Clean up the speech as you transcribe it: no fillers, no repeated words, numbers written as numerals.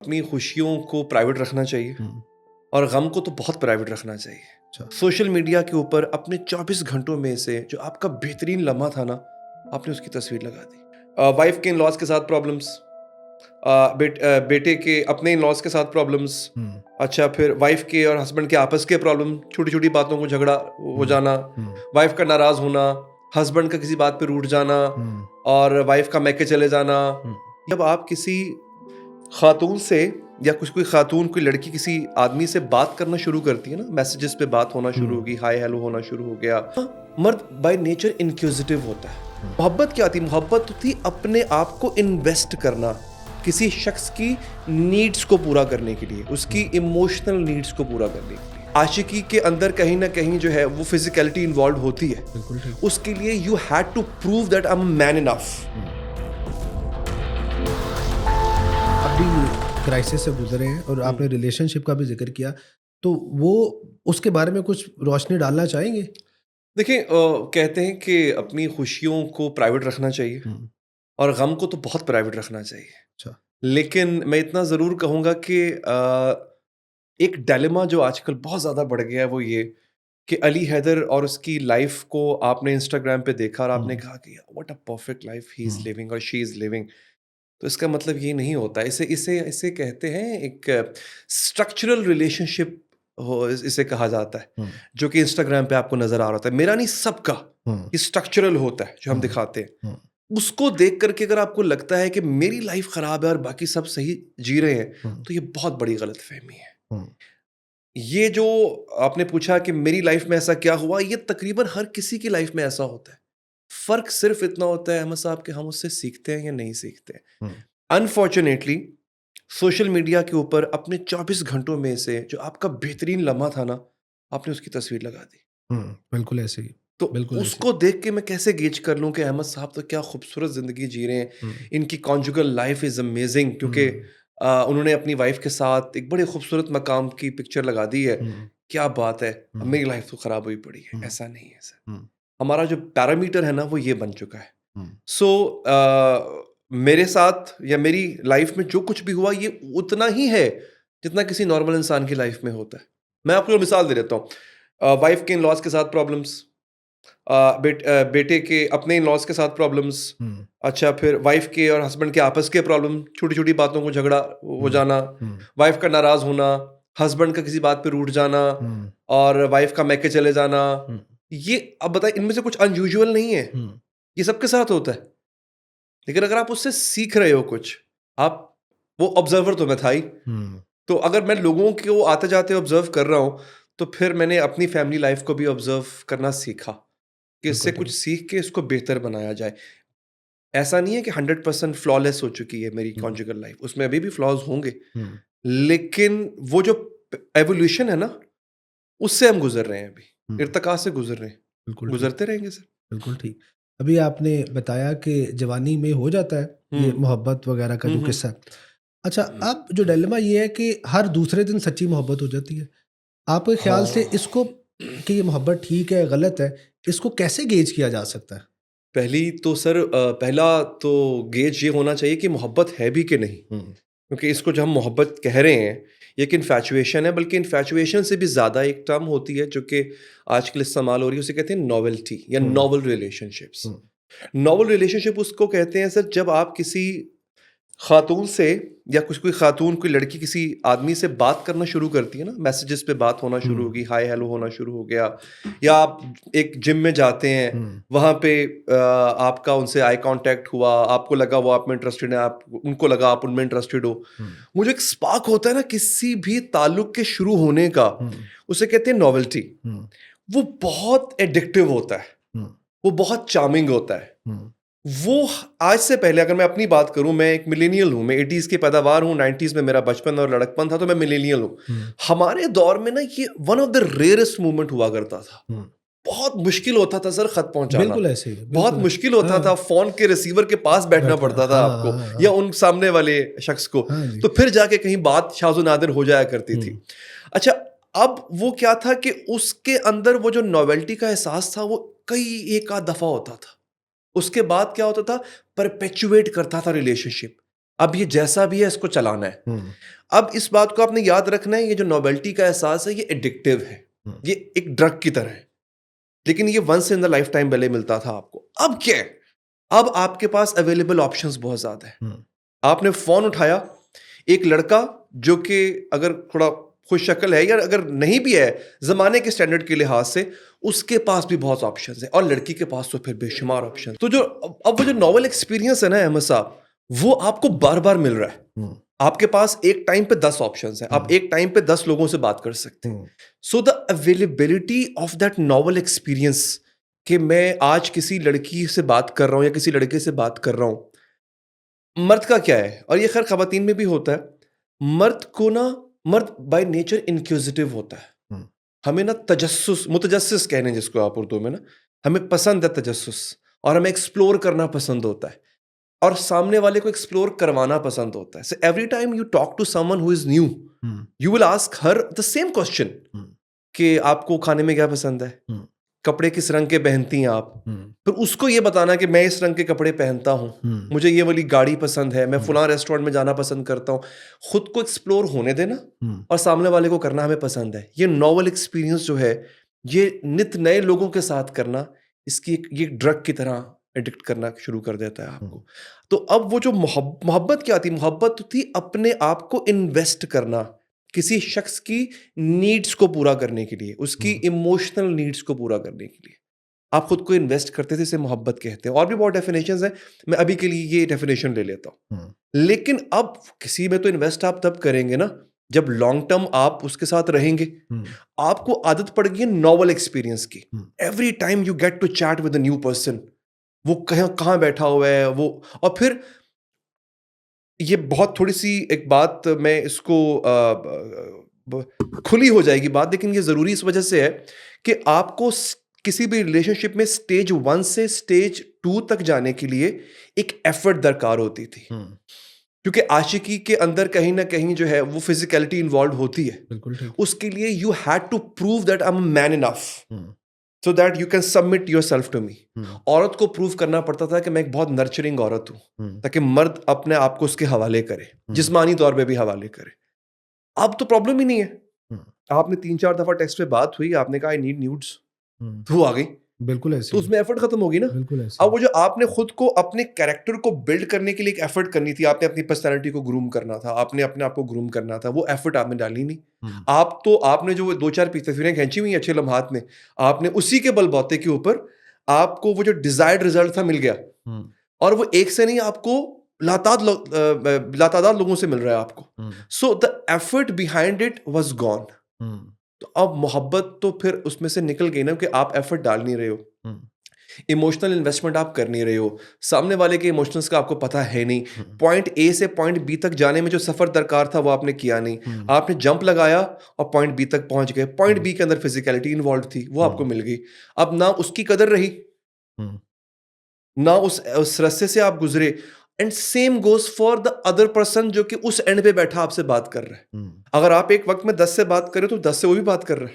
अपनी खुशियों को प्राइवेट रखना चाहिए हुँ, और गम को तो बहुत प्राइवेट रखना चाहिए। अच्छा। सोशल मीडिया के ऊपर अपने 24 घंटों में से जो आपका बेहतरीन लम्हा था ना, आपने उसकी तस्वीर लगा दी। वाइफ के इन लॉज के साथ प्रॉब्लम्स, बेटे के अपने इन लॉज के साथ प्रॉब्लम्स। हुँ, अच्छा, फिर वाइफ के और हस्बैंड के आपस के प्रॉब्लम, छोटी छोटी बातों को झगड़ा हो हुँ, जाना, हुँ, वाइफ का नाराज होना, हस्बैंड का किसी बात पे रूठ जाना हुँ, और वाइफ का मैके चले जाना। हुँ, जब आप किसी खातून से या कुछ कोई खातून कोई लड़की किसी आदमी से बात करना शुरू करती है ना, मैसेजेस पे बात होना शुरू हुँ, होगी, हाय हेलो होना शुरू हो गया। मर्द बाय नेचर इंक्विजिटिव होता है। हुँ, मोहब्बत क्या थी? मोहब्बत तो थी अपने आप को इन्वेस्ट करना किसी शख्स की नीड्स को पूरा करने के लिए, उसकी हुँ, इमोशनल नीड्स को पूरा करने के लिए। आशिकी के अंदर कहीं ना कहीं जो है वो फिजिकलिटी इन्वॉल्व होती है। बिल्कुल ठीक। उसके लिए you had to prove that I am man enough. हुँ। आप भी क्राइसिस से गुज़रे हैं और आपने रिलेशनशिप का भी ज़िक्र किया, तो वो उसके बारे में कुछ रोशनी डालना चाहेंगे? देखिए, कहते हैं कि अपनी खुशियों को प्राइवेट रखना चाहिए हुँ, और गम को तो बहुत प्राइवेट रखना चाहिए। अच्छा। लेकिन मैं इतना ज़रूर कहूँगा कि एक डायलेमा जो आजकल बहुत ज़्यादा बढ़ गया है वो ये कि अली हैदर और उसकी लाइफ को आपने इंस्टाग्राम पे देखा और आपने हुँ, कहा कि what a perfect life he is hmm, living और शी इज़ लिविंग। तो इसका मतलब ये नहीं होता। इसे इसे इसे कहते हैं एक स्ट्रक्चरल रिलेशनशिप, हो इसे कहा जाता है, हुँ, जो कि इंस्टाग्राम पे आपको नज़र आ रहा होता है। मेरा नहीं, सबका हुँ, ये स्ट्रक्चरल होता है जो हम हुँ, दिखाते हैं। हुँ, उसको देख करके अगर आपको लगता है कि मेरी लाइफ खराब है और बाकी सब सही जी रहे हैं, हुँ, तो ये बहुत बड़ी गलतफहमी है। हुँ, ये जो आपने पूछा कि मेरी लाइफ में ऐसा क्या हुआ, ये तकरीबन हर किसी की लाइफ में ऐसा होता है। फ़र्क सिर्फ़ इतना होता है अहमद साहब कि हम उससे सीखते हैं या नहीं सीखते हैं। हुँ, अनफॉर्च्युनेटली सोशल मीडिया के ऊपर अपने 24 घंटों में से जो आपका बेहतरीन लम्हा था ना, आपने उसकी तस्वीर लगा दी। हुँ, बिल्कुल ऐसे ही, तो बिल्कुल ऐसे उसको देख के मैं कैसे गेज कर लूँ कि अहमद साहब तो क्या खूबसूरत ज़िंदगी जी रहे हैं। ही। हुँ, इनकी कॉन्जुगल लाइफ़ इज़ अमेज़िंग, क्योंकि हुँ, उन्होंने अपनी वाइफ़ के साथ एक बड़े खूबसूरत मकाम की पिक्चर लगा दी है। हुँ, क्या बात है! अब हुँ, मेरी लाइफ़ तो ख़राब हुई पड़ी है। हुँ, ऐसा नहीं है सर। हुँ, हमारा जो पैरामीटर है ना वो ये बन चुका है। हुँ, सो मेरे साथ या मेरी लाइफ़ में जो कुछ भी हुआ ये उतना ही है जितना किसी नॉर्मल इंसान की लाइफ़ में होता है। मैं आपको मिसाल दे देता हूँ। वाइफ़ के इन-लॉज़ के साथ प्रॉब्लम्स, बेटे के अपने इन-लॉज़ के साथ प्रॉब्लम्स। हुँ, अच्छा, फिर वाइफ़ के और हस्बैंड के आपस के प्रॉब्लम, छोटी-छोटी बातों को झगड़ा हो हुँ, जाना, हुँ, वाइफ़ का नाराज़ होना, हस्बैंड का किसी बात पे रूठ जाना हुँ, और वाइफ़ का मैके चले जाना। हुँ, ये अब बताइए, इनमें से कुछ अनयूजुअल नहीं है। हुँ, ये सबके साथ होता है। लेकिन अगर आप उससे सीख रहे हो कुछ, आप वो ऑब्ज़र्वर तो मैं था ही। हुँ, तो अगर मैं लोगों को आते-जाते ऑब्ज़र्व कर रहा हूँ, तो फिर मैंने अपनी फैमिली लाइफ़ को भी ऑब्ज़र्व करना सीखा कि इससे बिल्कुल कुछ ठीक। सीख के इसको बेहतर बनाया जाए। ऐसा नहीं है कि 100% फ्लॉलेस हो चुकी है मेरी हुँ, कॉन्जुगल लाइफ़, उसमें अभी भी फ्लॉज़ होंगे। हुँ, लेकिन वो जो एवोल्यूशन है ना, उससे हम गुज़र रहे हैं अभी, हुँ, इर्तिका से गुज़र रहे हैं। बिल्कुल ठीक, गुज़रते रहेंगे सर। बिल्कुल ठीक। अभी आपने बताया कि जवानी में हो जाता है, ये हुँ। मोहब्बत वगैरह का हुँ, जो किस्सा है। हुँ। अच्छा, अब जो डायलेमा ये है कि हर दूसरे दिन सच्ची मोहब्बत हो जाती है। आपके ख़्याल से हाँ। इसको कि ये मोहब्बत ठीक है, गलत है, इसको कैसे गेज किया जा सकता है? पहली तो सर पहला तो गेज ये होना चाहिए कि मोहब्बत है भी कि नहीं? हुँ, क्योंकि इसको जो हम मोहब्बत कह रहे हैं, ये एक इन्फैचुएशन है, बल्कि इन्फैचुएशन से भी ज़्यादा एक टर्म होती है जो कि आजकल इस्तेमाल हो रही है, उसे कहते हैं नॉवेल्टी या हुँ, नोवेल रिलेशनशिप्स। हुँ, नोवेल रिलेशनशिप उसको कहते हैं सर, जब आप किसी खातून से या कुछ कोई खातून कोई लड़की किसी आदमी से बात करना शुरू करती है ना, मैसेजेस पे बात होना शुरू हुँ, होगी, हाय हेलो होना शुरू हो गया, या आप एक जिम में जाते हैं, हुँ, वहाँ पे आपका उनसे आई कांटेक्ट हुआ, आपको लगा वो आप में इंटरेस्टेड है, आप उनको लगा आप उनमें इंटरेस्टेड हो। हुँ, वो जो एक स्पार्क होता है ना किसी भी ताल्लुक के शुरू होने का, हुँ, उसे कहते हैं नॉवेल्टी। हुँ, वो बहुत एडिक्टिव होता है, हुँ, वो बहुत चार्मिंग होता है। हुँ, वो आज से पहले अगर मैं अपनी बात करूं, मैं एक मिलेनियल हूं, मैं 80s की पैदावार हूं, 90s में मेरा बचपन और लड़कपन था, तो मैं मिलेनियल हूं। हुँ, हमारे दौर में ना ये one of the rarest movement हुआ करता था। हुँ। बहुत मुश्किल होता था सर खत पहुंचाना। बिल्कुल ऐसे ही, बहुत बिल्कुल। मुश्किल होता था, हाँ, फोन के रिसीवर के पास बैठना बैठना। पड़ता था हाँ, आपको हाँ, या हाँ। उन सामने वाले शख्स को। हाँ जी। तो फिर जाके कहीं बात शाज़ो नादिर हो जाया करती हुँ, थी। अच्छा, अब वो क्या था कि उसके अंदर वो जो नॉवेल्टी का एहसास था वो कई एक आध दफा होता था। उसके बाद क्या होता था, परपेचुएट करता था रिलेशनशिप। अब ये जैसा भी है इसको चलाना है। हम्म, अब इस बात को आपने याद रखना है, ये जो नोवेल्टी का एहसास है ये एडिक्टिव है, ये एक ड्रग की तरह है, लेकिन ये once in the life time पहले मिलता था आपको। अब क्या है, अब आपके पास अवेलेबल ऑप्शंस बहुत ज्यादा है। हम्म, आपने फोन उठाया, एक लड़का जो कि अगर थोड़ा खुश शक्ल है या अगर नहीं भी है जमाने के स्टैंडर्ड के लिहाज से, उसके पास भी बहुत ऑप्शंस है, और लड़की के पास तो फिर बेशुमार ऑप्शन। तो जो अब वो जो नॉवल एक्सपीरियंस है ना अहमद साहब, वो आपको बार बार मिल रहा है। हम्म, आपके पास एक टाइम पे 10 ऑप्शंस हैं, आप एक टाइम पे 10 लोगों से बात कर सकते हैं। Hmm, so the availability of that novel experience, कि मैं आज किसी लड़की से बात कर रहा हूं या किसी लड़के से बात कर रहा हूं। मर्द का क्या है, और ये खैर खवातीन में भी होता है, मर्द को ना, मर्द बाय नेचर इंक्विजिटिव होता है। हम्म, हमें ना तजस्सुस, मुतजस्सिस कहने जिसको आप उर्दू में ना, हमें पसंद है तजस्सुस, और हमें एक्सप्लोर करना पसंद होता है, और सामने वाले को एक्सप्लोर करवाना पसंद होता है। So every time you talk to someone who is new, hmm, you will ask her the same question hmm, कि आपको खाने में क्या पसंद है, हम्म, कपड़े किस रंग के पहनती हैं आप, हम्म, फिर उसको ये बताना कि मैं इस रंग के कपड़े पहनता हूँ, हम्म, मुझे ये वाली गाड़ी पसंद है, मैं फलां रेस्टोरेंट में जाना पसंद करता हूँ। खुद को एक्सप्लोर होने देना, हम्म, और सामने वाले को करना हमें पसंद है। ये नॉवल एक्सपीरियंस जो है, ये नित नए लोगों के साथ करना, इसकी ये ड्रग की तरह एडिक्ट करना शुरू कर देता है आपको। तो अब वो जो मोहब्बत क्या थी, मोहब्बत तो थी अपने आप को इन्वेस्ट करना किसी शख्स की नीड्स को पूरा करने के लिए, उसकी इमोशनल नीड्स को पूरा करने के लिए आप खुद को इन्वेस्ट करते थे, इसे मोहब्बत कहते हैं। और भी बहुत डेफिनेशंस हैं, मैं अभी के लिए ये डेफिनेशन ले लेता हूँ। हम्म, लेकिन अब किसी में तो इन्वेस्ट आप तब करेंगे ना जब लॉन्ग टर्म आप उसके साथ रहेंगे। हम्म, आपको आदत पड़ गई है नॉवल एक्सपीरियंस की। Hmm, every time you get to chat with a new person, वो कहाँ कहाँ बैठा हुआ है वो। और फिर ये बहुत थोड़ी सी एक बात, मैं इसको खुली हो जाएगी बात, लेकिन ये जरूरी इस वजह से है कि आपको किसी भी रिलेशनशिप में स्टेज 1 से स्टेज 2 तक जाने के लिए एक एफर्ट दरकार होती थी, हम्म, क्योंकि आशिकी के अंदर कहीं ना कहीं जो है वो फिजिकलिटी इन्वॉल्व होती है। बिल्कुल ठीक। उसके लिए you had to prove that I am man enough hmm, so that you can submit yourself to me. Hmm, औरत को प्रूव करना पड़ता था कि मैं एक बहुत नर्चरिंग औरत हूं, हम्म, ताकि मर्द अपने आप को उसके हवाले करे, जिस्मानी तौर पे भी हवाले करे। अब तो प्रॉब्लम ही नहीं है। हम्म, आपने 3-4 दफा टेक्स्ट पे बात हुई, आपने कहा आई नीड न्यूड्स, हम्म, तो वो आ गई, बिल्कुल ऐसे तो ही, उसमें एफर्ट खत्म होगी ना। बिल्कुल ऐसे अब ही। वो जो आपने खुद को अपने कैरेक्टर को बिल्ड करने के लिए एक एफर्ट करनी थी, आपने अपनी पर्सनालिटी को ग्रूम करना था, आपने अपने आप को ग्रूम करना था, वो एफर्ट आपने डाली नहीं। हम्म, आप तो आपने जो 2-4 तस्वीरें खींची हुई अच्छे लम्हात में, आपने उसी के बलबूते के ऊपर आपको वो जो डिजायर्ड रिजल्ट था मिल गया, हम्म, और वो एक से नहीं, आपको लातादार लोगों से मिल रहा है आपको। Hmm, so the effort behind it was gone. Hmm, तो अब मोहब्बत तो फिर उसमें से निकल गई ना, कि आप एफर्ट डाल नहीं रहे हो, हम्म, इमोशनल इन्वेस्टमेंट आप कर नहीं रहे हो, सामने वाले के इमोशंस का आपको पता है नहीं, हम्म, पॉइंट ए से पॉइंट बी तक जाने में जो सफर दरकार था वो आपने किया नहीं, हम्म, आपने जंप लगाया और पॉइंट बी तक पहुंच गए। पॉइंट हम्म, बी के अंदर फिजिकलिटी इन्वॉल्व थी, वो आपको हम्म, मिल गई। अब ना उसकी कदर रही, हम्म, ना उस रास्ते से आप गुजरे। And same goes for the other person जो कि उस एंड पे बैठा आपसे बात कर रहा है। हम्म, अगर आप एक वक्त में 10 से बात करें तो 10 से वो भी बात कर रहा है।